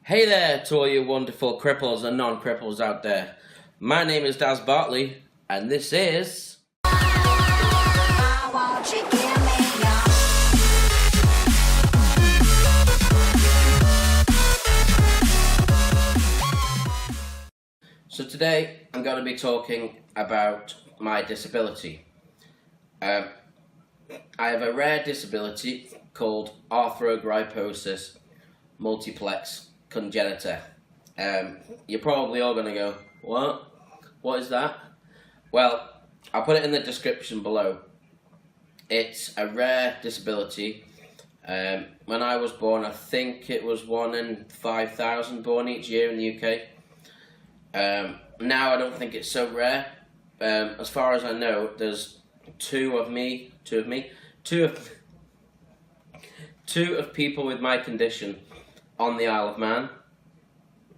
Hey there to all you wonderful cripples and non-cripples out there. My name is Daz Bartley, and this is... So today I'm going to be talking about my disability. I have a rare disability called Arthrogryposis Multiplex Congenita. You're probably all going to go, what? What is that? Well, I'll put it in the description below. It's a rare disability. When I was born, I think it was 1 in 5,000 born each year in the UK. Now I don't think it's so rare. As far as I know, there's two of people with my condition on the Isle of Man.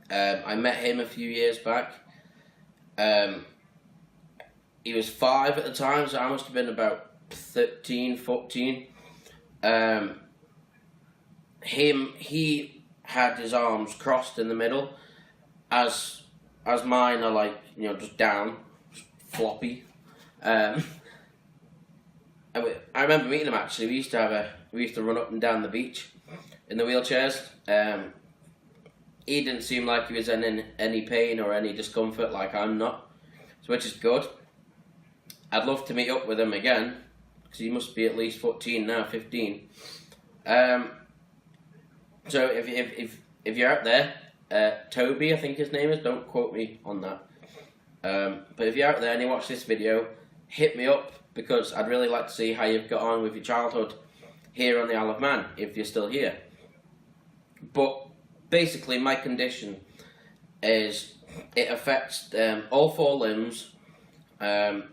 I met him a few years back. He was 5 at the time, so I must have been about 13, 14. He had his arms crossed in the middle, as mine are, like, you know, just down, just floppy. I remember meeting him actually. We used to run up and down the beach in the wheelchairs. He didn't seem like he was in any pain or any discomfort, like I'm not, so which is good. I'd love to meet up with him again, because he must be at least 14 now, 15. So if you're out there, Toby, I think his name is, don't quote me on that. But if you're out there and you watch this video, hit me up, because I'd really like to see how you've got on with your childhood here on the Isle of Man, if you're still here. But basically, my condition is, it affects all 4 limbs. It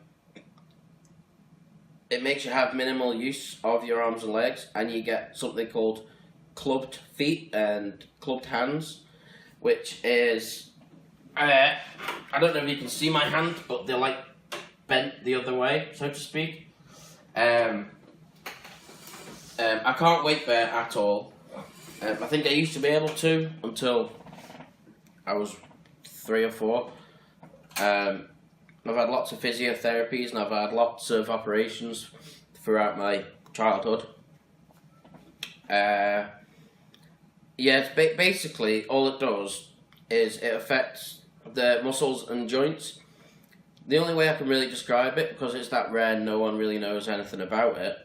makes you have minimal use of your arms and legs, and you get something called clubbed feet and clubbed hands, which is, I don't know if you can see my hand, but they're like bent the other way, so to speak. I can't weight bear at all. I think I used to be able to until I was 3 or 4. I've had lots of physiotherapies and I've had lots of operations throughout my childhood. Yeah, basically all it does is it affects the muscles and joints. The only way I can really describe it, because it's that rare, no one really knows anything about it.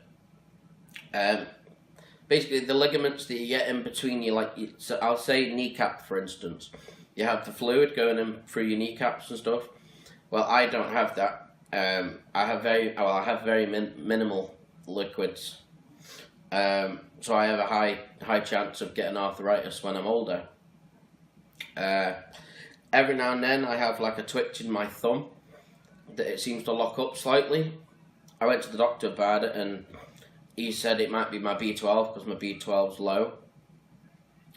Basically, the ligaments that you get in between your, so I'll say kneecap, for instance. You have the fluid going in through your kneecaps and stuff. Well, I don't have that. I have very minimal liquids. So I have a high chance of getting arthritis when I'm older. Every now and then I have like a twitch in my thumb that it seems to lock up slightly. I went to the doctor about it, and he said it might be my B12, because my B12's low.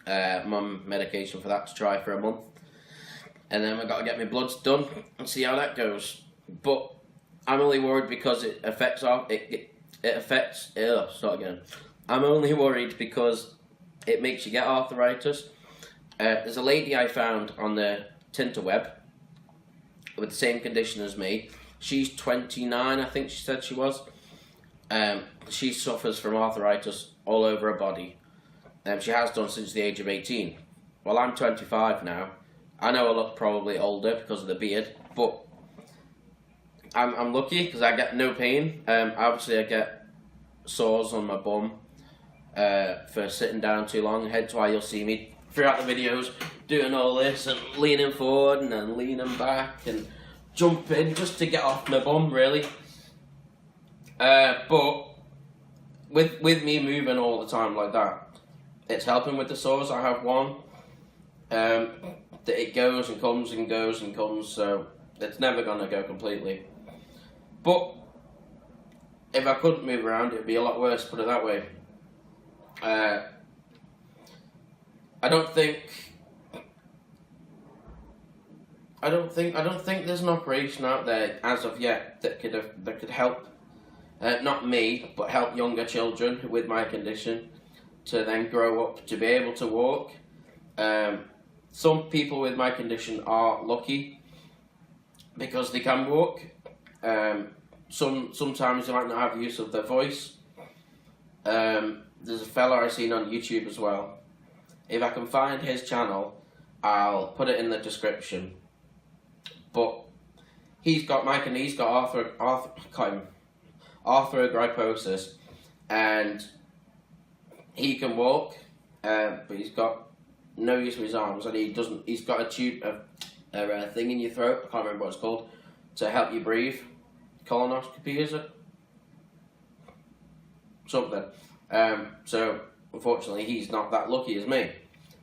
I'm on medication for that to try for a month. And then I've got to get my bloods done and see how that goes. But I'm only worried because it affects I'm only worried because it makes you get arthritis. There's a lady I found on the Tinterweb with the same condition as me. She's 29, I think she said she was. She suffers from arthritis all over her body. She has done since the age of 18. Well, I'm 25 now. I know I look probably older because of the beard, but I'm lucky because I get no pain. Obviously, I get sores on my bum for sitting down too long, hence why you'll see me throughout the videos doing all this and leaning forward and then leaning back and jumping just to get off my bum, really. But with me moving all the time like that, it's helping with the sores. I have one that it goes and comes and goes and comes, so it's never going to go completely. But if I couldn't move around, it'd be a lot worse, put it that way. I don't think there's an operation out there as of yet that could help. Not me, but help younger children with my condition to then grow up to be able to walk. some people with my condition are lucky because they can walk. Sometimes they might not have use of their voice. There's a fella I've seen on YouTube as well. If I can find his channel, I'll put it in the description. But he's got arthrogryposis, and he can walk, but he's got no use of his arms, and he's got a tube, a thing in your throat, I can't remember what it's called, to help you breathe. Colonoscopy, is it? Something. So unfortunately he's not that lucky as me.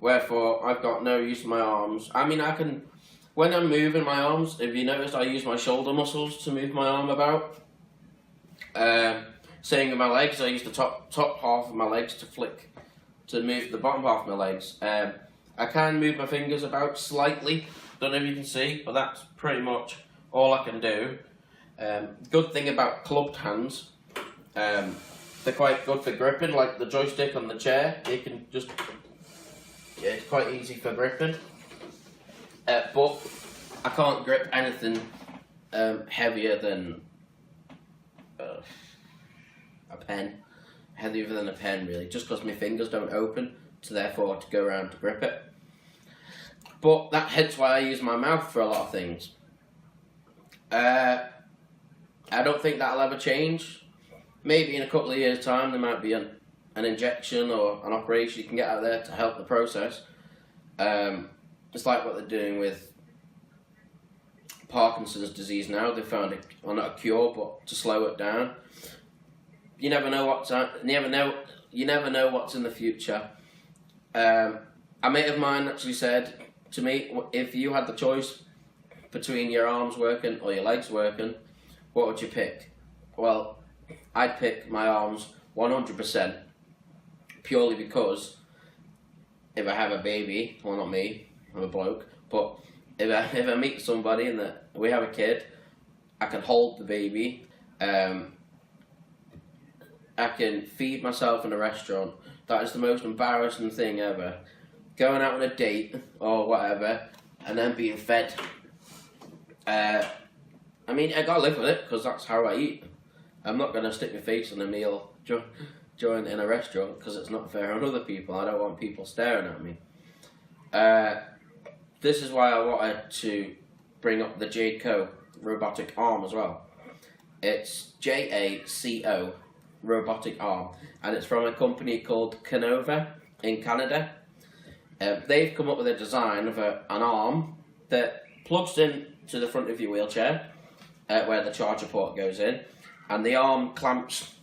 Wherefore I've got no use of my arms. I mean, I can, when I'm moving my arms, if you noticed, I use my shoulder muscles to move my arm about. Same with my legs, I use the top half of my legs to move the bottom half of my legs. I can move my fingers about slightly, don't know if you can see, but that's pretty much all I can do. Good thing about clubbed hands, they're quite good for gripping, like the joystick on the chair. You can just, yeah, it's quite easy for gripping. But I can't grip anything heavier than a pen. Heavier than a pen, really, just because my fingers don't open, so therefore to go around to grip it. But hence why I use my mouth for a lot of things. I don't think that'll ever change. Maybe in a couple of years' time there might be an injection or an operation you can get out there to help the process. It's like what they're doing with Parkinson's disease now. They found not a cure, but to slow it down. You never know what's in the future. A mate of mine actually said to me, if you had the choice between your arms working or your legs working, what would you pick? Well, I'd pick my arms 100%, purely because if I have a baby, well, not me, I'm a bloke, but if I meet somebody and we have a kid, I can hold the baby, I can feed myself in a restaurant. That is the most embarrassing thing ever. Going out on a date or whatever, and then being fed. I mean, I gotta live with it, because that's how I eat. I'm not gonna stick my face on a meal during in a restaurant, because it's not fair on other people. I don't want people staring at me. This is why I wanted to bring up the Jaco robotic arm as well. It's JACO robotic arm, and it's from a company called Canova in Canada. They've come up with a design of an arm that plugs in to the front of your wheelchair, where the charger port goes in, and the arm clamps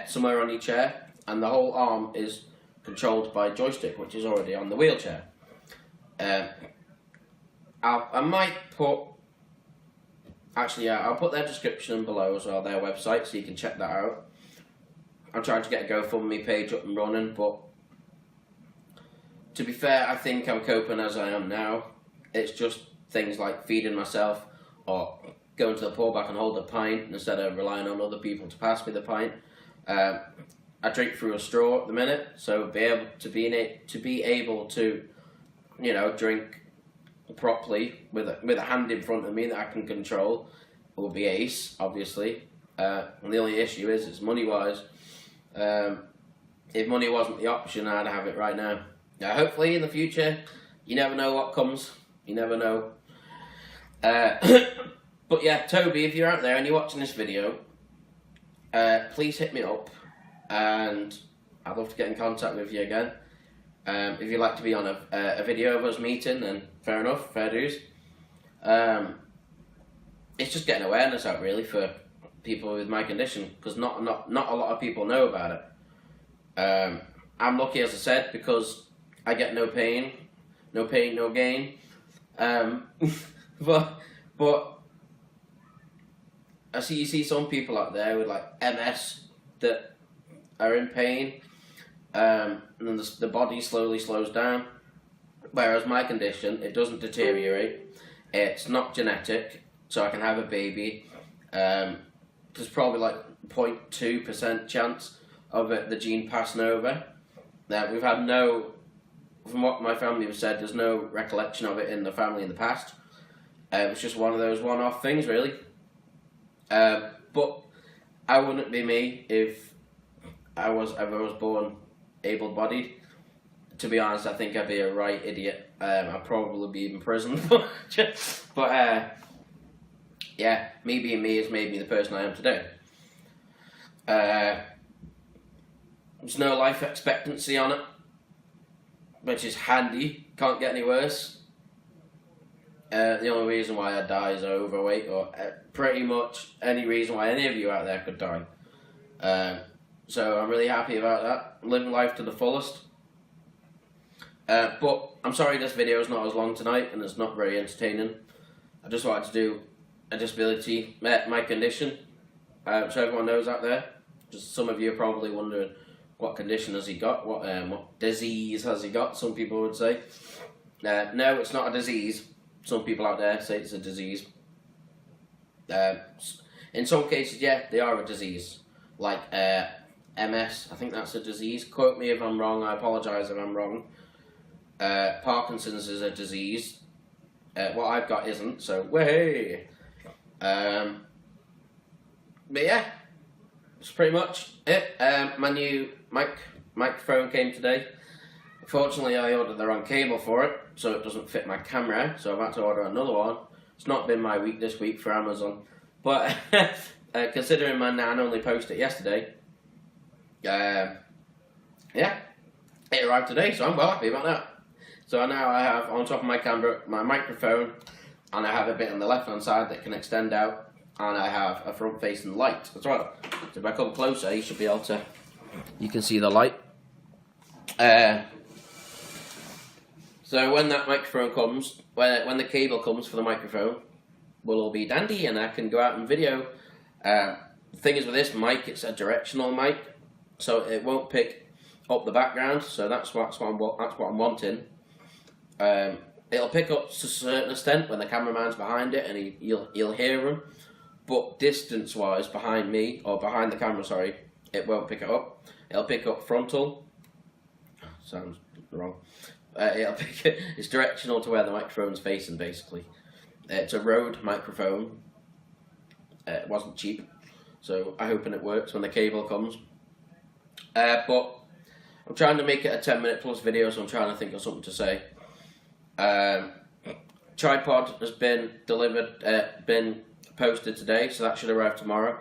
somewhere on your chair, and the whole arm is controlled by a joystick, which is already on the wheelchair. I might put, I'll put their description below as well, their website, so you can check that out. I'm trying to get a GoFundMe page up and running, but to be fair, I think I'm coping as I am now. It's just things like feeding myself, or going to the pour back and hold a pint instead of relying on other people to pass me the pint. I drink through a straw at the minute, so be able to, you know, drink properly with a hand in front of me that I can control will be ace, obviously. And the only issue is it's money wise. If money wasn't the option, I'd have it right now. Hopefully in the future, you never know what comes. You never know. But yeah, Toby, if you're out there and you're watching this video, please hit me up, and I'd love to get in contact with you again. If you'd like to be on a video of us meeting, then fair enough, fair dues. It's just getting awareness out really for people with my condition, because not a lot of people know about it. I'm lucky, as I said, because I get no pain, no gain. But you see some people out there with like MS that are in pain, and then the body slowly slows down. Whereas my condition, it doesn't deteriorate. It's not genetic, so I can have a baby. There's probably like 0.2% chance of the gene passing over. Now, we've had no from what my family have said, there's no recollection of it in the family in the past. It was just one of those one-off things, really. But I wouldn't be me if I was born able-bodied. To be honest, I think I'd be a right idiot. I'd probably be in prison. But yeah, me being me has made me the person I am today. There's no life expectancy on it, which is handy. Can't get any worse. The only reason why I die is overweight, or pretty much any reason why any of you out there could die. So I'm really happy about that. I'm living life to the fullest. But I'm sorry this video is not as long tonight and it's not very entertaining. I just wanted to do a disability, my condition, so everyone knows out there. Just some of you are probably wondering, what condition has he got? What disease has he got? Some people would say. No, it's not a disease. Some people out there say it's a disease. In some cases, yeah, they are a disease. Like MS, I think that's a disease. Quote me if I'm wrong. I apologise if I'm wrong. Parkinson's is a disease. What I've got isn't. So, way. But yeah, that's pretty much it. My new microphone came today. Fortunately, I ordered the wrong cable for it, so it doesn't fit my camera, so I've had to order another one. It's not been my week this week for Amazon, but considering my nan only posted it yesterday, yeah, it arrived today, so I'm well happy about that. So now I have on top of my camera my microphone, and I have a bit on the left hand side that can extend out, and I have a front facing light as well. So if I come closer, you should be able to, you can see the light. So when that microphone comes, when the cable comes for the microphone, we'll all be dandy and I can go out and video. The thing is with this mic, it's a directional mic, so it won't pick up the background, so that's what I'm wanting. It'll pick up to a certain extent when the cameraman's behind it and you'll hear him, but distance-wise behind me, or behind the camera, sorry, it won't pick it up. It'll pick up frontal. Sounds wrong. It's directional to where the microphone's facing, basically. It's a Rode microphone. It wasn't cheap, so I'm hoping it works when the cable comes. But I'm trying to make it a 10-minute plus video, so I'm trying to think of something to say. Tripod has been delivered, been posted today, so that should arrive tomorrow.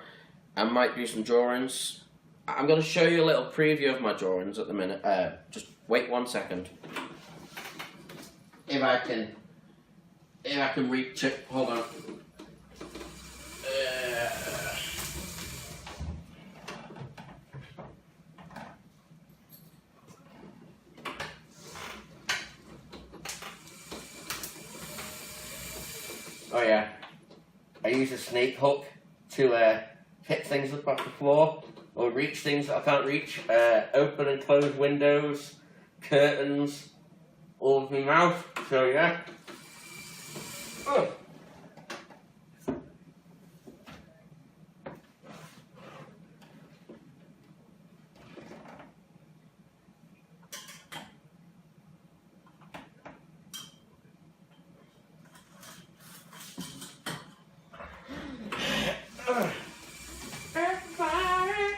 I might do some drawings. I'm going to show you a little preview of my drawings at the minute. Just wait 1 second. If I can reach it, hold on. Oh yeah, I use a snake hook to hit things up off the floor, or reach things that I can't reach. Open and close windows, curtains, all of my mouth, so yeah. Oh. Everybody,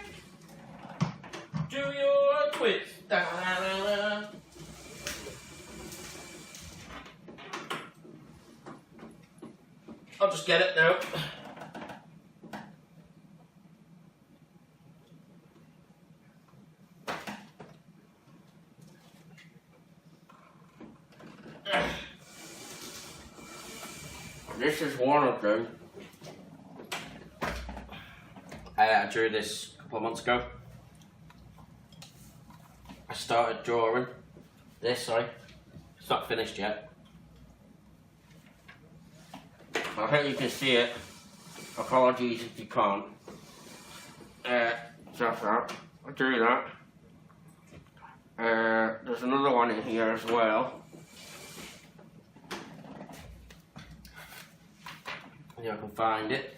do your twist. I'll just get it now. This is one of them. I drew this a couple of months ago. I started drawing this, sorry. It's not finished yet. I hope you can see it. Apologies if you can't. Just that. I drew that. There's another one in here as well. Yeah, I can find it.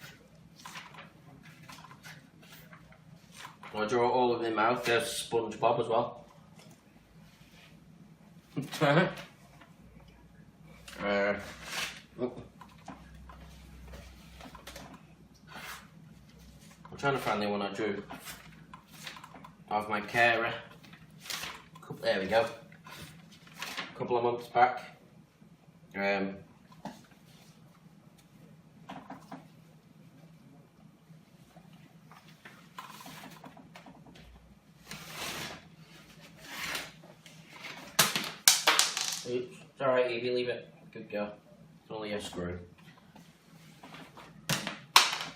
I draw all of my mouth. There's SpongeBob as well. I'm trying to find the one I drew of my carer. There we go. A couple of months back. Oops, it's alright if you leave it. Good go. It's only a screw.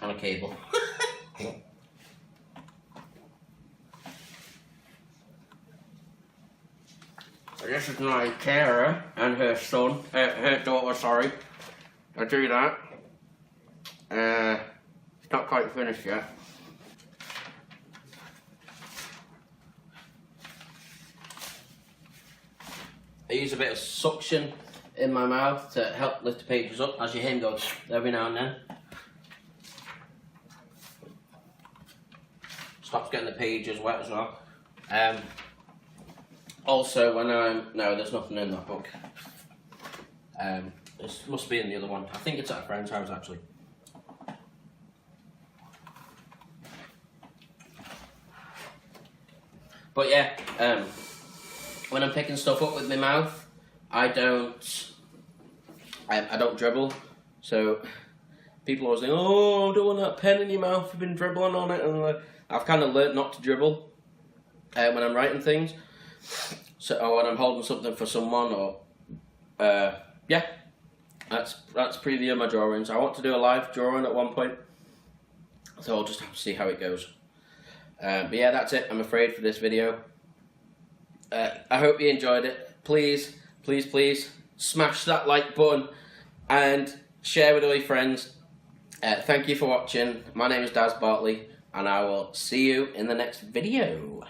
And a cable. This is my carer and her son, her daughter, sorry. I drew that. It's not quite finished yet. I use a bit of suction in my mouth to help lift the pages up, as you hear him go every now and then. Stops getting the pages wet as well. Also, when no, there's nothing in that book. This must be in the other one. I think it's at a friend's house actually. But yeah, when I'm picking stuff up with my mouth, I don't dribble. So people always think, "Oh, don't want that pen in your mouth. You've been dribbling on it," and I've kind of learnt not to dribble when I'm writing things. So, or when I'm holding something for someone, or yeah, that's pretty much my drawings. I want to do a live drawing at one point, so I'll just have to see how it goes. But yeah, that's it, I'm afraid, for this video. I hope you enjoyed it. Please, please, please smash that like button and share with all your friends. Thank you for watching. My name is Daz Bartley, and I will see you in the next video.